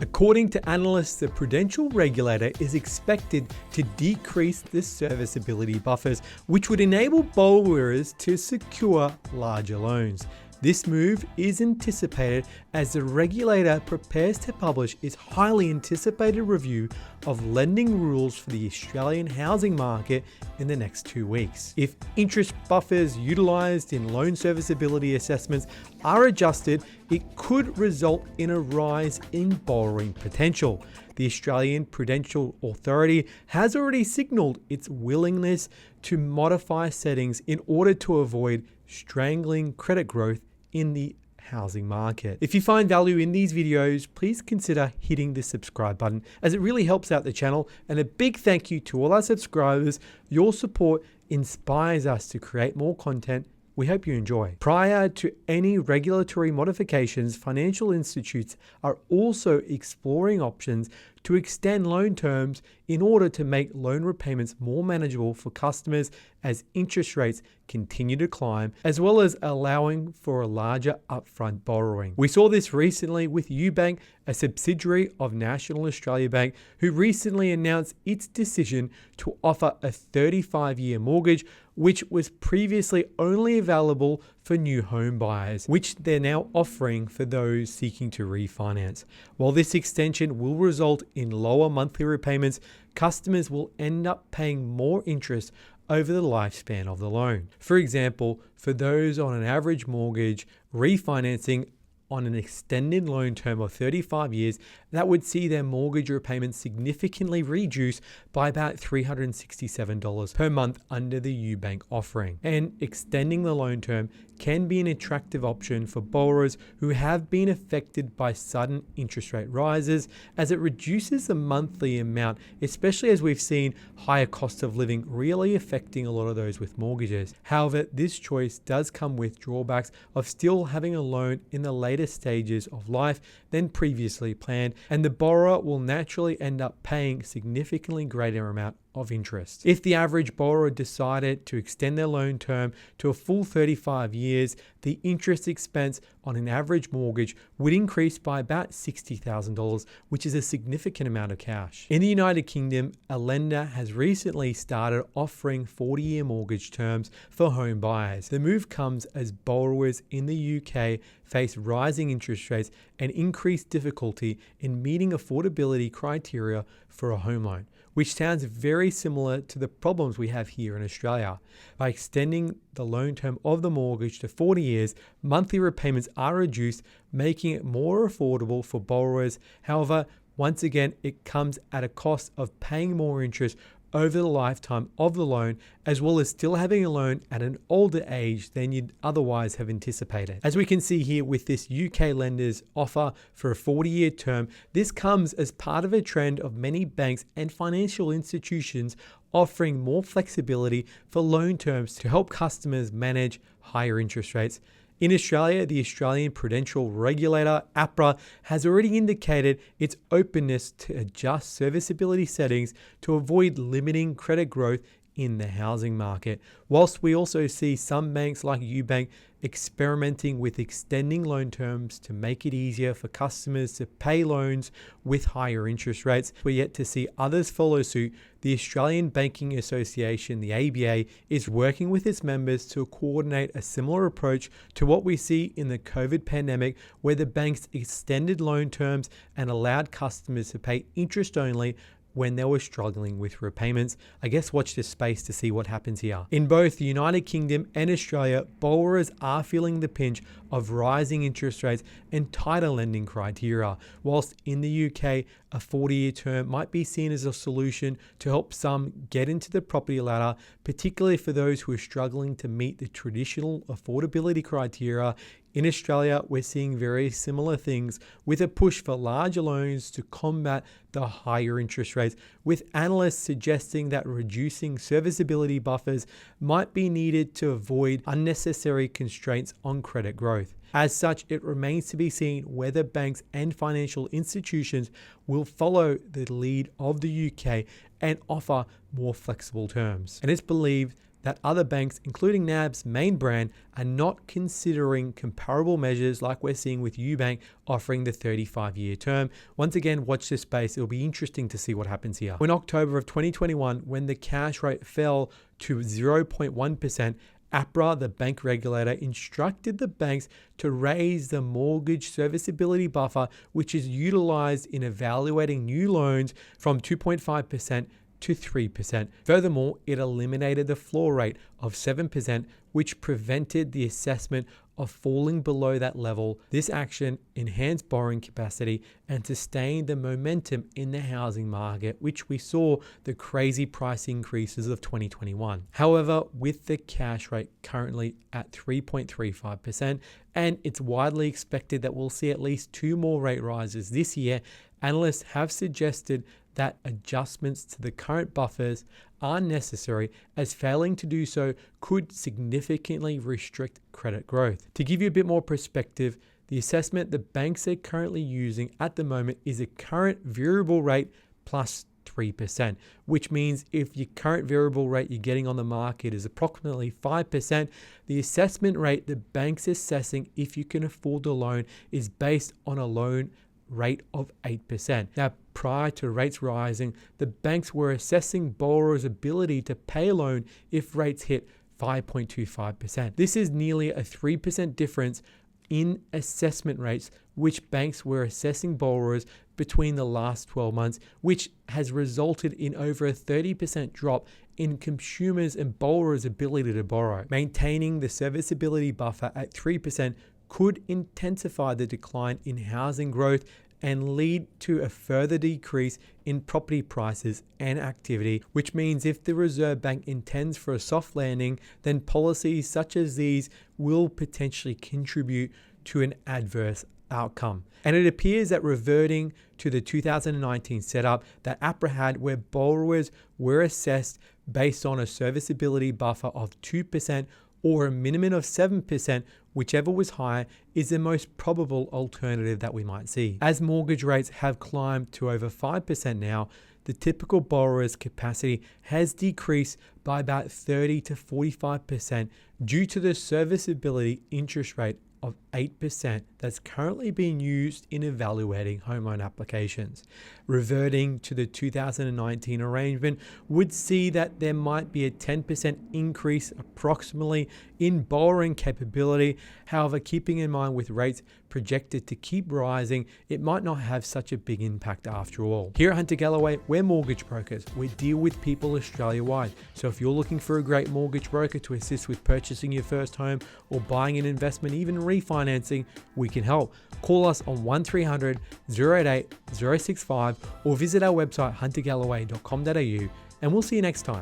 According to analysts, the prudential regulator is expected to decrease the serviceability buffers, which would enable borrowers to secure larger loans. This move is anticipated as the regulator prepares to publish its highly anticipated review of lending rules for the Australian housing market in the next 2 weeks. If interest buffers utilised in loan serviceability assessments are adjusted, it could result in a rise in borrowing potential. The Australian Prudential Authority has already signalled its willingness to modify settings in order to avoid strangling credit growth in the housing market. If you find value in these videos, please consider hitting the subscribe button as it really helps out the channel. And a big thank you to all our subscribers. Your support inspires us to create more content. We hope you enjoy. Prior to any regulatory modifications, financial institutes are also exploring options to extend loan terms in order to make loan repayments more manageable for customers as interest rates continue to climb, as well as allowing for a larger upfront borrowing. We saw this recently with UBank, a subsidiary of National Australia Bank, who recently announced its decision to offer a 35-year mortgage, which was previously only available for new home buyers, which they're now offering for those seeking to refinance. While this extension will result in lower monthly repayments, customers will end up paying more interest over the lifespan of the loan. For example, for those on an average mortgage, refinancing on an extended loan term of 35 years, that would see their mortgage repayments significantly reduced by about $367 per month under the UBank offering. And extending the loan term can be an attractive option for borrowers who have been affected by sudden interest rate rises, as it reduces the monthly amount, especially as we've seen higher cost of living really affecting a lot of those with mortgages. However, this choice does come with drawbacks of still having a loan in the later stages of life than previously planned, and the borrower will naturally end up paying significantly greater amount of interest. If the average borrower decided to extend their loan term to a full 35 years, the interest expense on an average mortgage would increase by about $60,000, which is a significant amount of cash. In the United Kingdom, a lender has recently started offering 40-year mortgage terms for home buyers. The move comes as borrowers in the UK face rising interest rates and increased difficulty in meeting affordability criteria for a home loan, which sounds very similar to the problems we have here in Australia. By extending the loan term of the mortgage to 40 years, monthly repayments are reduced, making it more affordable for borrowers. However, once again, it comes at a cost of paying more interest over the lifetime of the loan, as well as still having a loan at an older age than you'd otherwise have anticipated. As we can see here with this UK lender's offer for a 40-year term, this comes as part of a trend of many banks and financial institutions offering more flexibility for loan terms to help customers manage higher interest rates. In Australia, the Australian Prudential Regulator, APRA, has already indicated its openness to adjust serviceability settings to avoid limiting credit growth in the housing market. Whilst we also see some banks like UBank experimenting with extending loan terms to make it easier for customers to pay loans with higher interest rates, we're yet to see others follow suit. The Australian Banking Association, the ABA, is working with its members to coordinate a similar approach to what we see in the COVID pandemic, where the banks extended loan terms and allowed customers to pay interest only when they were struggling with repayments. I guess watch this space to see what happens here. In both the United Kingdom and Australia, borrowers are feeling the pinch of rising interest rates and tighter lending criteria. Whilst in the UK, a 40-year term might be seen as a solution to help some get into the property ladder, particularly for those who are struggling to meet the traditional affordability criteria. In Australia, we're seeing very similar things with a push for larger loans to combat the higher interest rates, with analysts suggesting that reducing serviceability buffers might be needed to avoid unnecessary constraints on credit growth. As such, it remains to be seen whether banks and financial institutions will follow the lead of the UK and offer more flexible terms. And it's believed that other banks, including NAB's main brand, are not considering comparable measures like we're seeing with UBank offering the 35-year term. Once again, watch this space. It'll be interesting to see what happens here. In October of 2021, when the cash rate fell to 0.1%, APRA, the bank regulator, instructed the banks to raise the mortgage serviceability buffer, which is utilized in evaluating new loans, from 2.5% to 3%. Furthermore, it eliminated the floor rate of 7%, which prevented the assessment of falling below that level. This action enhanced borrowing capacity and sustained the momentum in the housing market, which we saw the crazy price increases of 2021. However, with the cash rate currently at 3.35%, and it's widely expected that we'll see at least 2 more rate rises this year, analysts have suggested that adjustments to the current buffers are necessary, as failing to do so could significantly restrict credit growth. To give you a bit more perspective, the assessment the banks are currently using at the moment is a current variable rate plus 3%, which means if your current variable rate you're getting on the market is approximately 5%, the assessment rate the bank's assessing if you can afford the loan is based on a loan rate of 8%. Now, prior to rates rising, the banks were assessing borrowers' ability to pay a loan if rates hit 5.25%. This is nearly a 3% difference in assessment rates, which banks were assessing borrowers between the last 12 months, which has resulted in over a 30% drop in consumers' and borrowers' ability to borrow. Maintaining the serviceability buffer at 3% could intensify the decline in housing growth and lead to a further decrease in property prices and activity, which means if the Reserve Bank intends for a soft landing, then policies such as these will potentially contribute to an adverse outcome. And it appears that reverting to the 2019 setup that APRA had, where borrowers were assessed based on a serviceability buffer of 2% or a minimum of 7%, whichever was higher, is the most probable alternative that we might see. As mortgage rates have climbed to over 5% now, the typical borrower's capacity has decreased by about 30 to 45% due to the serviceability interest rate of 8% that's currently being used in evaluating home loan applications. Reverting to the 2019 arrangement would see that there might be a 10% increase approximately in borrowing capability. However, keeping in mind with rates projected to keep rising, it might not have such a big impact after all. Here at Hunter Galloway, we're mortgage brokers. We deal with people Australia-wide. So if you're looking for a great mortgage broker to assist with purchasing your first home or buying an investment, even refinancing, we can help. Call us on 1300 088 065 or visit our website huntergalloway.com.au, and we'll see you next time.